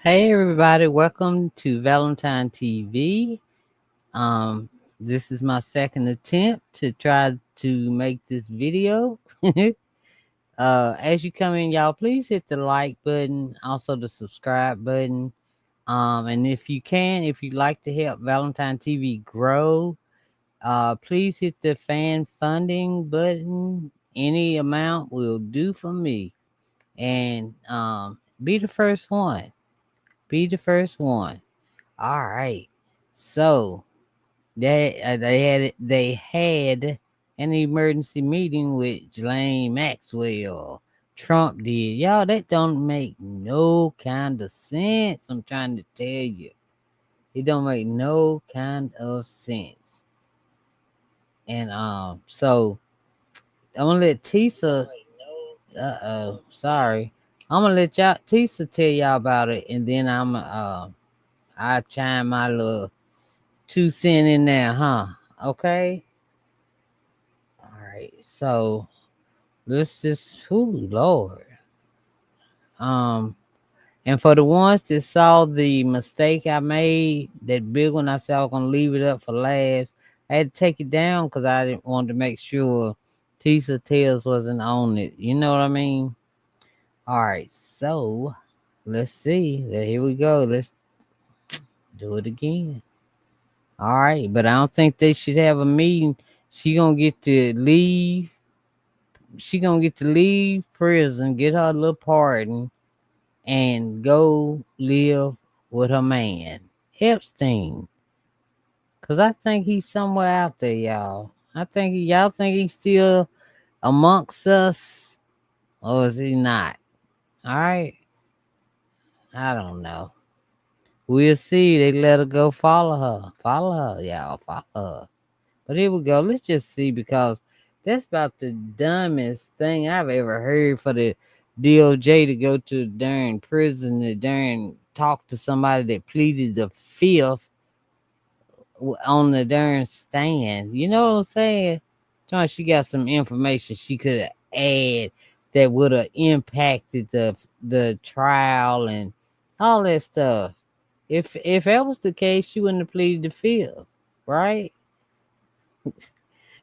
Hey everybody, welcome to Valentine TV. Um, this is my second attempt to try to make this video. As you come in, y'all, please hit the like button, also the subscribe button. And if you can, if you'd like to help Valentine TV grow, please hit the fan funding button. Any amount will do for me. And be the first one. Be the first one. All right. So they had an emergency meeting with Ghislaine Maxwell. Trump did. Y'all, that don't make no kind of sense. I'm trying to tell you. It don't make no kind of sense. And so I'm gonna let TISA sorry. I'm gonna let y'all TISA tell y'all about it, and then I chime my little 2 cent in there, huh? Okay. All right. So let's just, oh Lord. Um, and for the ones that saw the mistake I made, that big one, I said I was gonna leave it up for laughs. I had to take it down because I didn't want to make sure Tisa Tales wasn't on it. You know what I mean? All right. So let's see. Here we go. Let's do it again. All right, but I don't think they should have a meeting. She gonna get to leave. She gonna get to leave prison, get her little pardon, and go live with her man Epstein. Cause I think he's somewhere out there, y'all. I think y'all think he's still amongst us, or is he not? All right, I don't know. We'll see. They let her go. Follow her, y'all. Follow her. But here we go. Let's just see because that's about the dumbest thing I've ever heard for the DOJ to go to darn prison to darn talk to somebody that pleaded the fifth on the darn stand. You know what I'm saying? John, she got some information she could have add that would have impacted the trial and all that stuff. If that was the case, she wouldn't have pleaded the fifth, right?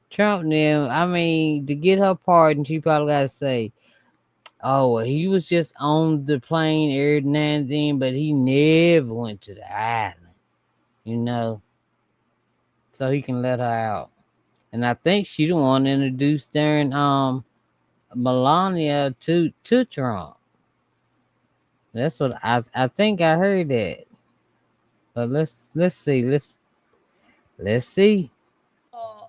Trump now, I mean, to get her pardon, she probably got to say, "Oh, well, he was just on the plane every now and then, but he never went to the island, you know, so he can let her out." And I think she the one introduced during Melania to Trump. That's what I think I heard that. But let's see let's see.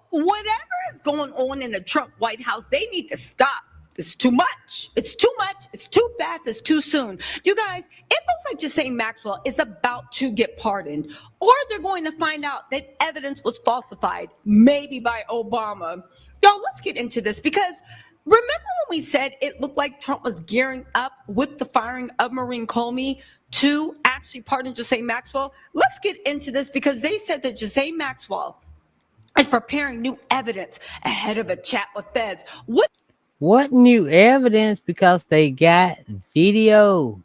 Whatever is going on in the Trump White House, they need to stop. It's too much. It's too much. It's too fast. It's too soon. You guys, it looks like Ghislaine Maxwell is about to get pardoned, or they're going to find out that evidence was falsified, maybe by Obama. Y'all, let's get into this because remember when we said it looked like Trump was gearing up with the firing of Maureen Comey to actually pardon Ghislaine Maxwell? Let's get into this because they said that Ghislaine Maxwell is preparing new evidence ahead of a chat with feds. What new evidence? Because they got video.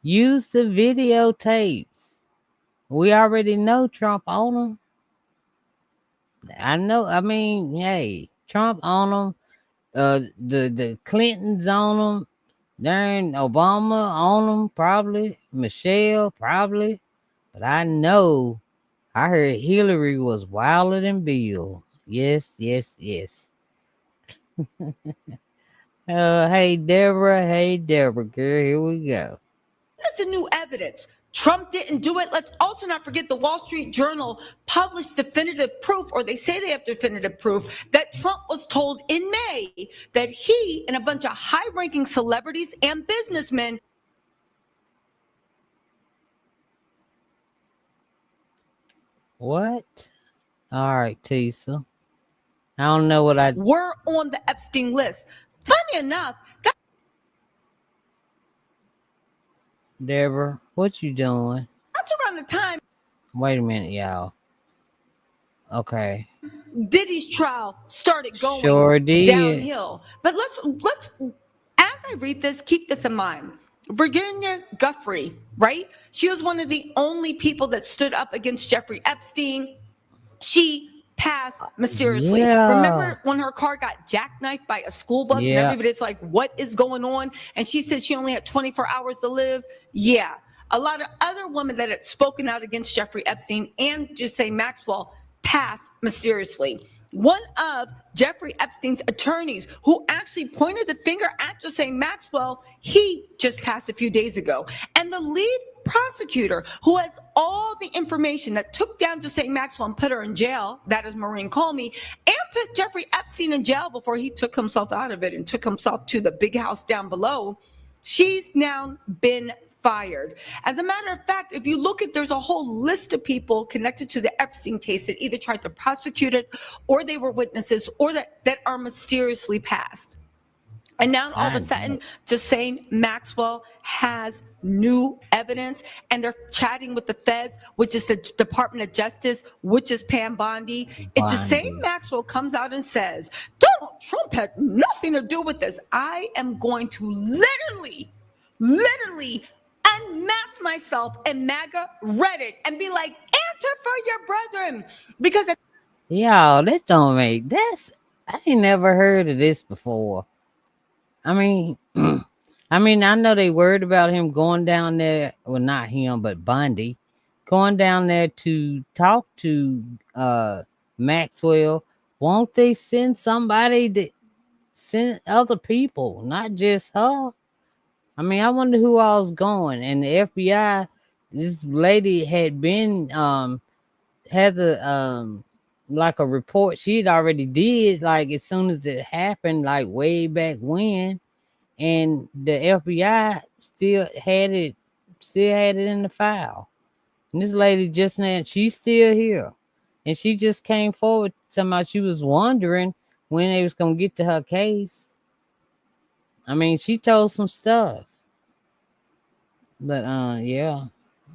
Use the videotapes. We already know Trump on them. I know. I mean, hey, Trump on them. The Clintons on them. Darn Obama on them. Probably Michelle. Probably. But I know. I heard Hillary was wilder than Bill. Yes, yes, yes. Hey Deborah. Hey Deborah, girl. Here we go. That's the new evidence. Trump didn't do it. Let's also not forget the Wall Street Journal published definitive proof, or they say they have definitive proof, that Trump was told in May that he and a bunch of high-ranking celebrities and businessmen What? All right, Tisa. I don't know what I. were on the Epstein list. Funny enough, Deborah, what you doing? that's around the time Wait a minute, y'all. Okay. Diddy's trial started Sure going did. downhill. But let's as I read this, keep this in mind. Virginia Guffrey, right? She was one of the only people that stood up against Jeffrey Epstein. She passed mysteriously. Yeah. Remember when her car got jackknifed by a school bus and Yeah. everybody's like, what is going on? And she said she only had 24 hours to live. Yeah. A lot of other women that had spoken out against Jeffrey Epstein and Ghislaine Maxwell passed mysteriously. One of Jeffrey Epstein's attorneys, who actually pointed the finger at Ghislaine Maxwell, he just passed a few days ago. And the lead prosecutor, who has all the information that took down Ghislaine Maxwell and put her in jail, that is Maureen Comey, and put Jeffrey Epstein in jail before he took himself out of it and took himself to the big house down below, she's now been fired. As a matter of fact, if you look at, there's a whole list of people connected to the Epstein case that either tried to prosecute it or they were witnesses or that are mysteriously passed. And now all of I a know. sudden, just saying Maxwell has new evidence and they're chatting with the feds, which is the Department of Justice, which is Pam Bondi. It just saying Bundy. Maxwell comes out and says, Donald Trump had nothing to do with this. I am going to literally unmask myself and MAGA Reddit and be like, answer for your brethren. Because Y'all, that don't make that's I ain't never heard of this before. I mean, I know they worried about him going down there. Well, not him, but Bundy going down there to talk to Maxwell. Won't they send somebody that send other people, not just her? I mean, I wonder who all's going. And the FBI, this lady had been has a like a report she'd already did like as soon as it happened, like way back when, and the FBI still had it in the file. And this lady just now, she's still here, and she just came forward talking about she was wondering when they was gonna get to her case. I mean, she told some stuff, but yeah.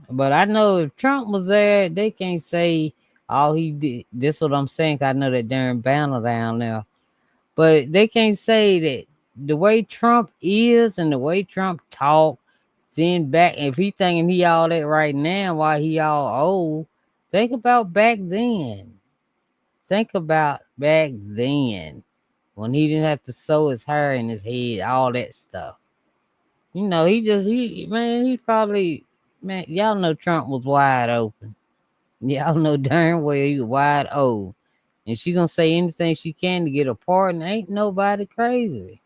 But I know if Trump was there, they can't say all he did. This what I'm saying. 'Cause I know that darn banner down there, but they can't say that the way Trump is and the way Trump talk. Then back, if he thinking he all that right now, while he all old, think about back then. Think about back then when he didn't have to sew his hair in his head, all that stuff. He probably, man, y'all know Trump was wide open. Y'all know darn well he was wide open. And she gonna say anything she can to get a pardon. Ain't nobody crazy.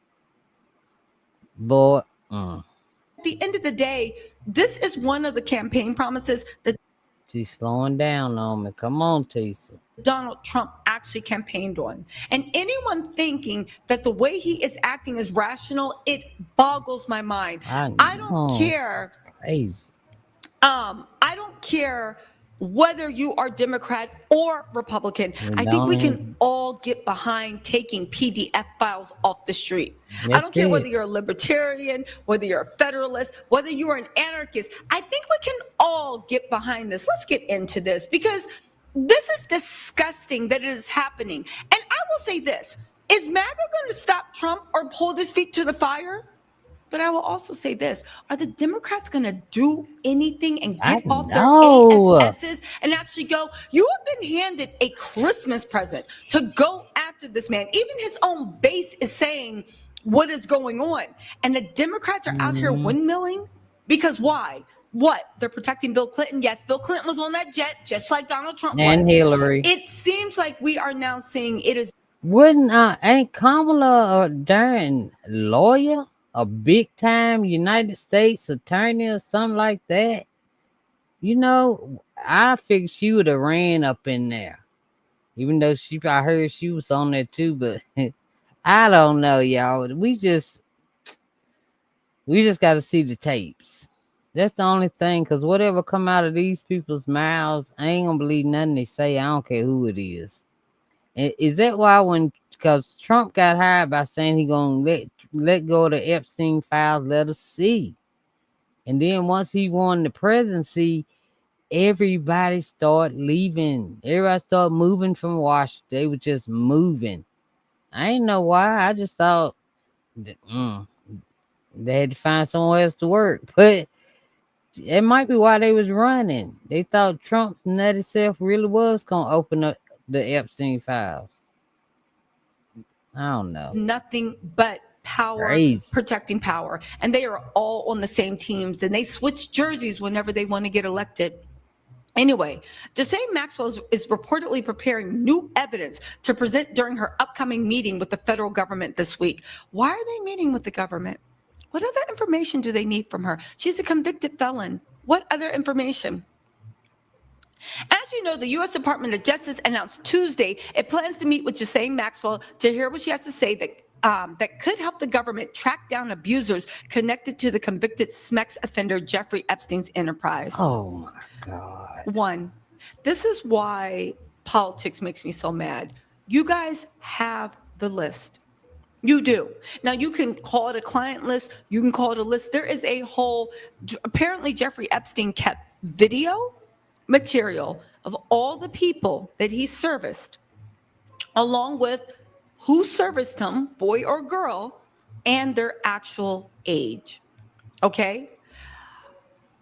Boy, at the end of the day, this is one of the campaign promises that she's slowing down on me. Come on, Tisa. Donald Trump actually campaigned on. And anyone thinking that the way he is acting is rational, it boggles my mind. I I don't know. care. Crazy. I don't care whether you are Democrat or Republican. We I think we don't can even, all get behind taking PDF files off the street. I don't that's care whether it. you're a libertarian, whether you're a federalist, whether you are an anarchist. I think we can all get behind this. Let's get into this because this is disgusting that it is happening. And I will say this, is MAGA going to stop Trump or hold his feet to the fire? But I will also say this, are the Democrats going to do anything and I get off their know. ASSs and actually go, you have been handed a Christmas present to go after this man. Even his own base is saying what is going on. And the Democrats are out here Mhm. windmilling because why? What? They're protecting Bill Clinton. Yes, Bill Clinton was on that jet, just like Donald Trump And was. Hillary. It seems like we are now seeing it is Wouldn't ain't Kamala a darn lawyer? A big time United States attorney or something like that? I figured she would have ran up in there. Even though I heard she was on there too, but I don't know, y'all. We just got to see the tapes. That's the only thing, cause whatever come out of these people's mouths, I ain't gonna believe nothing they say. I don't care who it is. Is that why because Trump got hired by saying he gonna let go of the Epstein files, let us see, and then once he won the presidency, everybody started leaving. Everybody started moving from Washington. They were just moving. I ain't know why. I just thought, that, They had to find somewhere else to work. But it might be why they was running. They thought Trump's nutty self really was gonna open up the Epstein files. I don't know. Nothing but power, Crazy. protecting power. And they are all on the same teams and they switch jerseys whenever they want to get elected. Anyway, Ghislaine Maxwell is reportedly preparing new evidence to present during her upcoming meeting with the federal government this week. Why are they meeting with the government? What other information do they need from her? She's a convicted felon. What other information? As you know, the U.S. Department of Justice announced Tuesday it plans to meet with Ghislaine Maxwell to hear what she has to say that could help the government track down abusers connected to the convicted SMEX offender Jeffrey Epstein's enterprise. Oh my God. One, this is why politics makes me so mad. You guys have the list. You do. Now, you can call it a client list. You can call it a list. There is a whole, apparently Jeffrey Epstein kept video material of all the people that he serviced, along with who serviced him, boy or girl, and their actual age. Okay?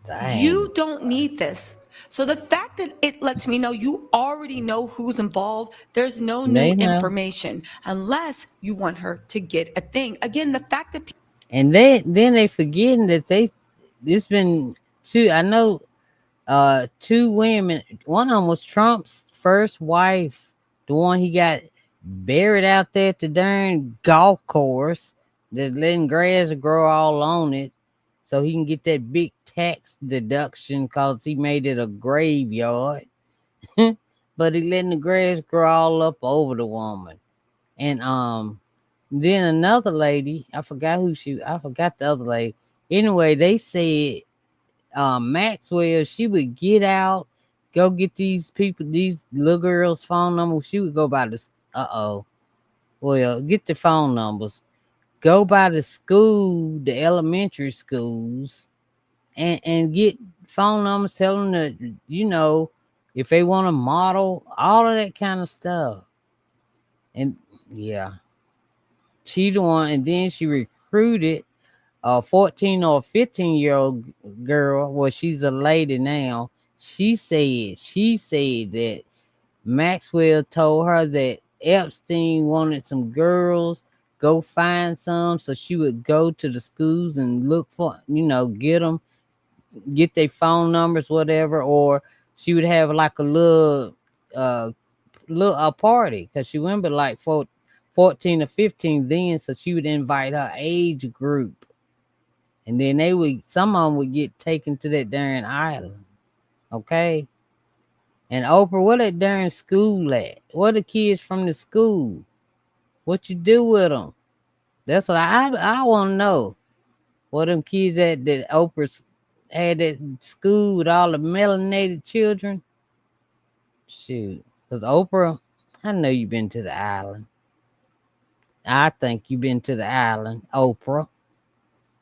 Dang. You don't need this. So the fact that it lets me know you already know who's involved, there's no new information unless you want her to get a thing. Again, the fact that and then they forgetting that it's been two. I know two women. One of them was Trump's first wife, the one he got buried out there at the darn golf course, just letting grass grow all on it, so he can get that big tax deduction because he made it a graveyard. But he letting the grass grow all up over the woman. And then another lady, I forgot the other lady. Anyway, they said Maxwell, she would get out, go get these little girls' phone numbers. She would go by the get the phone numbers, go by the school, the elementary schools, and get phone numbers, tell them that, if they want to model, all of that kind of stuff. And yeah, she the one, and then she recruited a 14 or 15-year-old girl. Well, she's a lady now. She said that Maxwell told her that Epstein wanted some girls, go find some, so she would go to the schools and look for, get their phone numbers, whatever, or she would have like a little party, because she wouldn't be like 14 or 15 then, so she would invite her age group, and then some of them would get taken to that darn island. Okay. And Oprah, where that darn school at? Where the kids from the school? What you do with them? That's what I want to know. Where them kids at that Oprah had at school with all the melanated children? Shoot. Because Oprah, I know you've been to the island. I think you've been to the island, Oprah.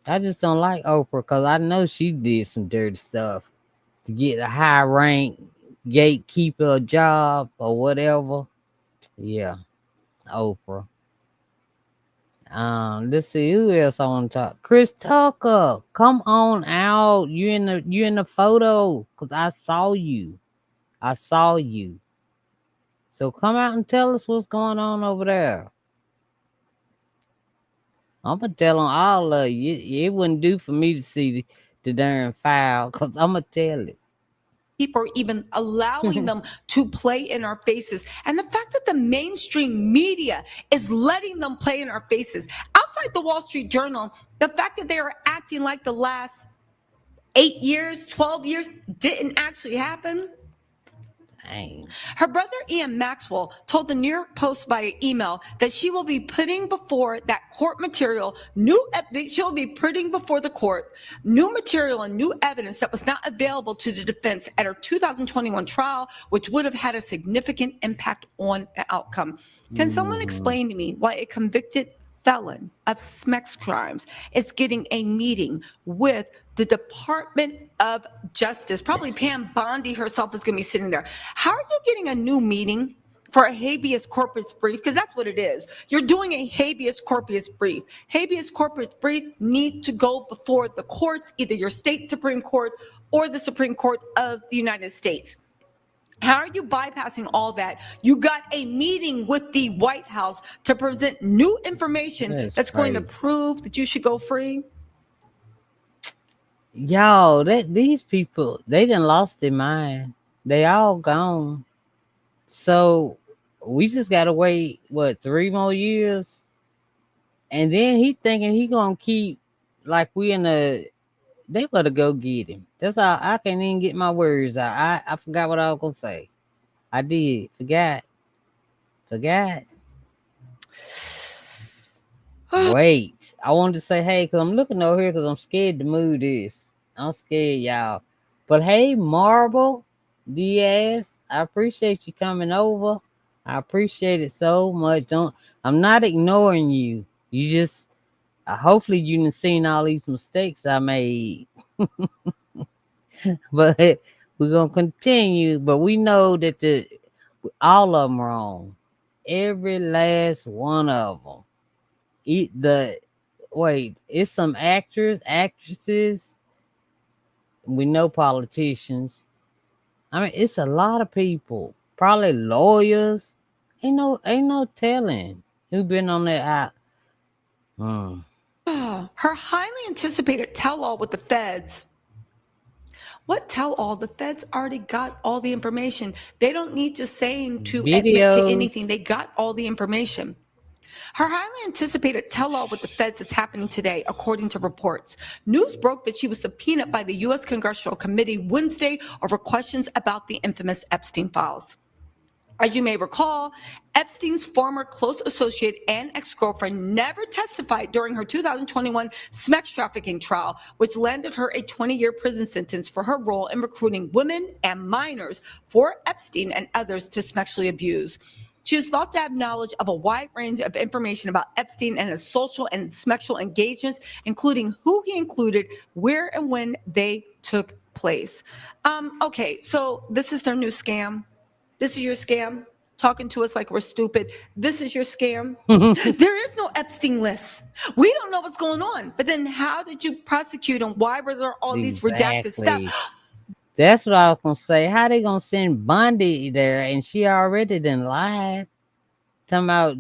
I just don't like Oprah because I know she did some dirty stuff to get a high rank gatekeeper job or whatever. Yeah, Oprah. Let's see who else I want to talk. Chris Tucker, come on out. You in the photo because I saw you. I saw you. So come out and tell us what's going on over there. I'm gonna tell them all of you. It wouldn't do for me to see the darn file because I'm gonna tell it. People are even allowing them to play in our faces. And the fact that the mainstream media is letting them play in our faces. Outside the Wall Street Journal, the fact that they are acting like the last 8 years, 12 years didn't actually happen. Dang. Her brother Ian Maxwell told the New York Post via email that she will be putting before that court material she'll be putting before the court new material and new evidence that was not available to the defense at her 2021 trial, which would have had a significant impact on the outcome. Can someone explain to me why a convicted felon of SMEX crimes is getting a meeting with the Department of Justice? Probably Pam Bondi herself is going to be sitting there. How are you getting a new meeting for a habeas corpus brief, because that's what it is. You're doing a habeas corpus brief. Habeas corpus brief need to go before the courts, either your state Supreme Court or the Supreme Court of the United States. How are you bypassing all that? You got a meeting with the White House to present new information that's going to prove that you should go free. Y'all, these people, they done lost their mind. They all gone. So we just gotta wait, what, 3 more years? And then he thinking he gonna keep like we in a they better go get him. That's all. I can't even get my words out. I forgot what I was gonna say. I did. Forgot. Wait. I wanted to say hey, because I'm looking over here because I'm scared to move this. I'm scared, y'all. But hey, Marble Diaz, I appreciate you coming over. I appreciate it so much. I'm not ignoring you. You just hopefully you done seen all these mistakes I made. But we're gonna continue. But we know that all of them wrong. Every last one of them. It's some actresses. We know politicians. I mean, it's a lot of people. Probably lawyers. Ain't no telling who been on that out. Her highly anticipated tell-all with the feds. What tell-all? The feds already got all the information. They don't need just saying to admit to anything. They got all the information. Her highly anticipated tell-all with the feds is happening today, according to reports. News broke that she was subpoenaed by the U.S. Congressional Committee Wednesday over questions about the infamous Epstein files. As you may recall, Epstein's former close associate and ex-girlfriend never testified during her 2021 sex trafficking trial, which landed her a 20-year prison sentence for her role in recruiting women and minors for Epstein and others to sexually abuse. She is thought to have knowledge of a wide range of information about Epstein and his social and sexual engagements, including who he included, where and when they took place. Okay, so this is their new scam. This is your scam. Talking to us like we're stupid. This is your scam. There is no Epstein list. We don't know what's going on. But then how did you prosecute and why were there all these redacted stuff? That's what I was gonna say. How they gonna send Bundy there and she already done lied? Talking about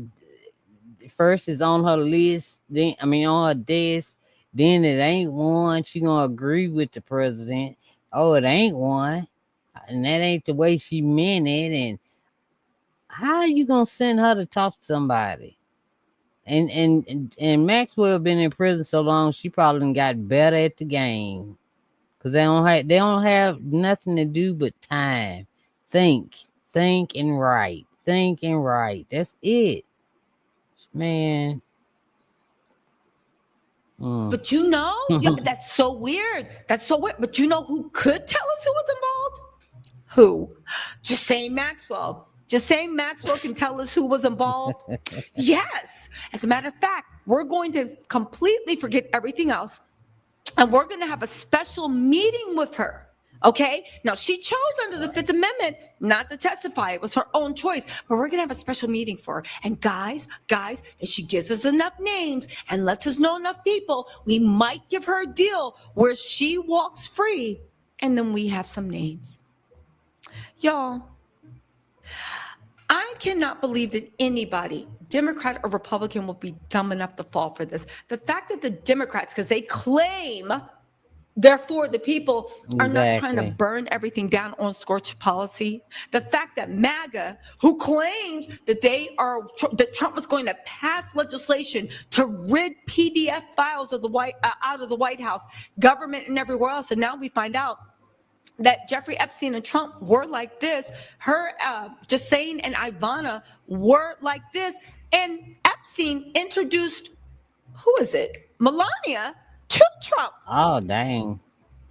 first is on her list, then on her desk, then it ain't one. She gonna agree with the president. Oh, it ain't one. And that ain't the way she meant it. And how are you gonna send her to talk to somebody? And Maxwell been in prison so long, she probably done got better at the game. Cause they don't have nothing to do but time. Think and write. Think and write. That's it. Man. But that's so weird. That's so weird. But you know who could tell us who was involved? Who? Just saying Maxwell. Just saying Maxwell can tell us who was involved. Yes. As a matter of fact, we're going to completely forget everything else. And we're going to have a special meeting with her. Okay. Now she chose under the Fifth Amendment not to testify. It was her own choice, but we're going to have a special meeting for her. And guys, if she gives us enough names and lets us know enough people, we might give her a deal where she walks free. And then we have some names. Y'all, I cannot believe that anybody, Democrat or Republican, will be dumb enough to fall for this. The fact that the Democrats, because they claim they're for the people, are not trying to burn everything down on scorched policy. The fact that MAGA, who claims that that Trump was going to pass legislation to rid PDF files of out of the White House, government, and everywhere else, and now we find out that Jeffrey Epstein and Trump were like this. Her, Justine and Ivana were like this. And Epstein introduced, who is it? Melania to Trump. Oh, dang.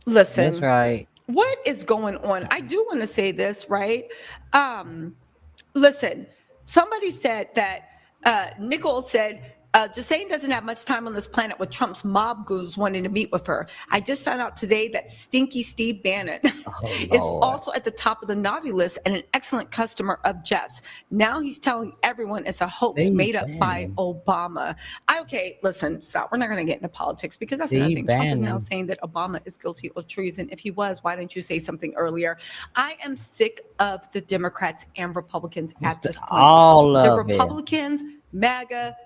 Listen. That's right. What is going on? I do want to say this, right? Listen, somebody said that, Nicole said, Jane doesn't have much time on this planet with Trump's mob goons wanting to meet with her. I just found out today that Stinky Steve Bannon Oh is Lord. also at the top of the naughty list and an excellent customer of Jeff's. Now he's telling everyone it's a hoax Steve made up by Bannon. Obama. Okay, listen, stop. We're not going to get into politics because that's another Steve thing. Trump is now Bannon. saying that Obama is guilty of treason. If he was, why didn't you say something earlier? I am sick of the Democrats and Republicans at this point. All The of it. Republicans, MAGA,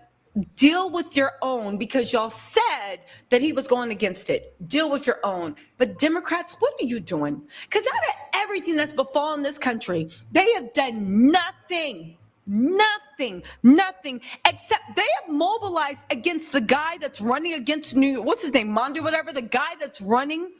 deal with your own because y'all said that he was going against it. Deal with your own. But Democrats, what are you doing? Because out of everything that's befallen this country, they have done nothing. Nothing, except they have mobilized against the guy that's running against New York. What's his name? Mondi, whatever, the guy that's running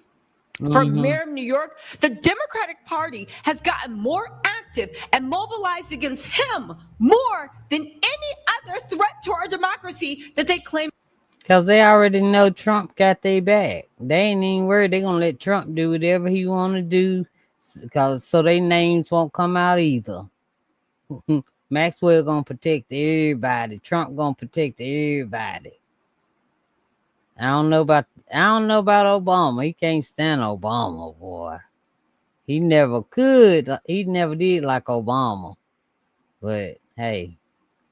for mayor of New York. The Democratic Party has gotten more active and mobilized against him more than any other threat to our democracy that they claim. Because they already know Trump got their back. They ain't even worried. They going to let Trump do whatever he want to do. Because so their names won't come out either. Maxwell going to protect everybody. Trump going to protect everybody. I don't know about Obama. He can't stand Obama, boy. He never could. He never did like Obama. But hey,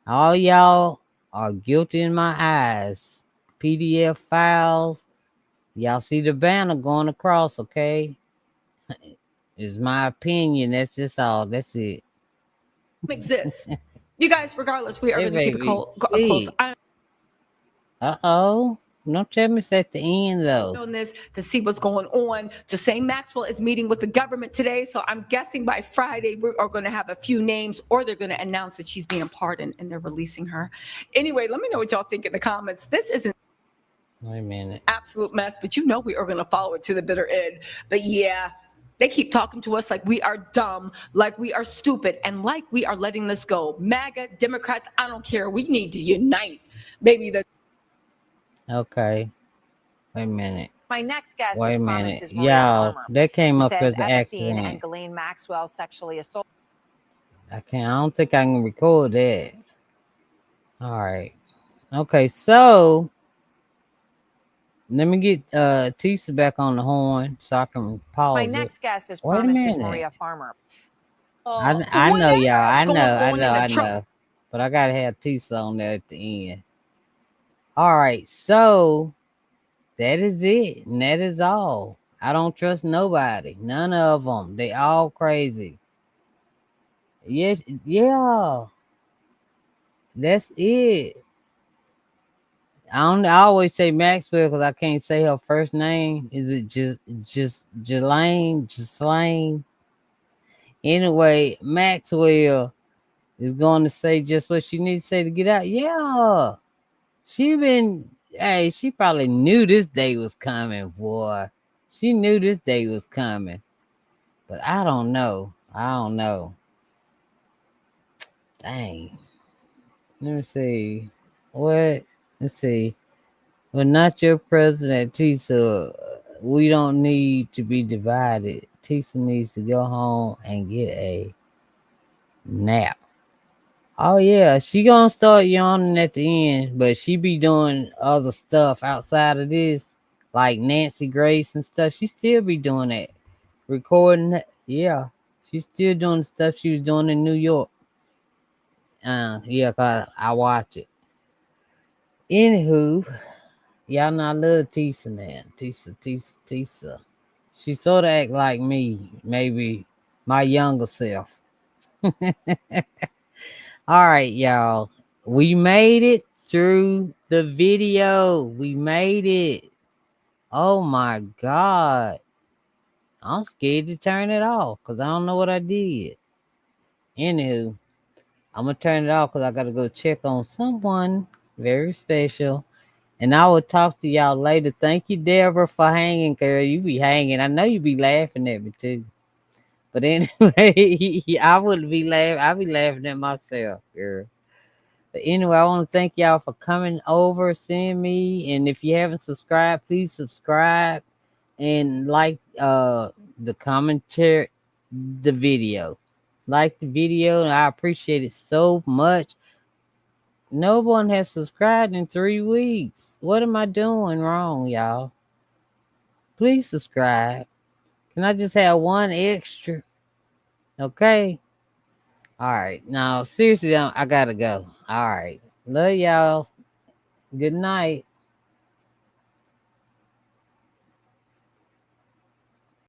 all y'all are guilty in my eyes. PDF files. Y'all see the banner going across, okay? It's my opinion. That's just all. That's it. Exists. You guys, regardless, we are Hey, going to keep a baby. close eye Uh-oh. Don't tell me it's at the end, though. on this to see what's going on. Jane Maxwell is meeting with the government today, so I'm guessing by Friday we are going to have a few names, or they're going to announce that she's being pardoned and they're releasing her. Anyway, let me know what y'all think in the comments. This is an Wait a minute. absolute mess, but you know we are going to follow it to the bitter end. But yeah, they keep talking to us like we are dumb, like we are stupid, and like we are letting this go. MAGA, Democrats, I don't care. We need to unite. Maybe the Okay. Wait a minute. My next guest, Wait as a promised, minute. is Maria Y'all, Farmer, that came who up says as an Epstein and accident. Ghislaine Maxwell sexually assaulted. I don't think I can record that. All right. Okay, so let me get TISA back on the horn so I can pause My it. next guest, as Wait a promised, is minute. Maria Farmer. I know, whatever y'all. is I going know. on in the Trump. But I gotta have TISA on there at the end. All right, so that is it, and that is all. I don't trust nobody. None of them. They all crazy. Yes, yeah. That's it. I always say Maxwell because I can't say her first name. Is it just Jelaine? Anyway, Maxwell is going to say just what she needs to say to get out. Yeah, she probably knew this day was coming, boy. She knew this day was coming, but I don't know. Dang. Let me see. What? Let's see. But not your president, Tisa. We don't need to be divided. Tisa needs to go home and get a nap. Oh yeah, she gonna start yawning at the end, but she be doing other stuff outside of this, like Nancy Grace and stuff. She still be doing that, recording. Yeah, she's still doing the stuff she was doing in New York. Yeah, 'cause I watch it. Anywho, y'all know I love Tisa, man. Tisa. She sort of act like me, maybe my younger self. All right, y'all. We made it through the video. We made it. Oh my God. I'm scared to turn it off because I don't know what I did. Anywho, I'm going to turn it off because I got to go check on someone very special. And I will talk to y'all later. Thank you, Deborah, for hanging, girl. You be hanging. I know you be laughing at me too. But anyway, I would be laughing. I be laughing at myself, girl. But anyway, I want to thank y'all for coming over, seeing me. And if you haven't subscribed, please subscribe and like the commentary, the video. Like the video, and I appreciate it so much. No one has subscribed in 3 weeks. What am I doing wrong, y'all? Please subscribe. Can I just have one extra? Okay. All right. Now, seriously, I gotta go. All right. Love y'all. Good night.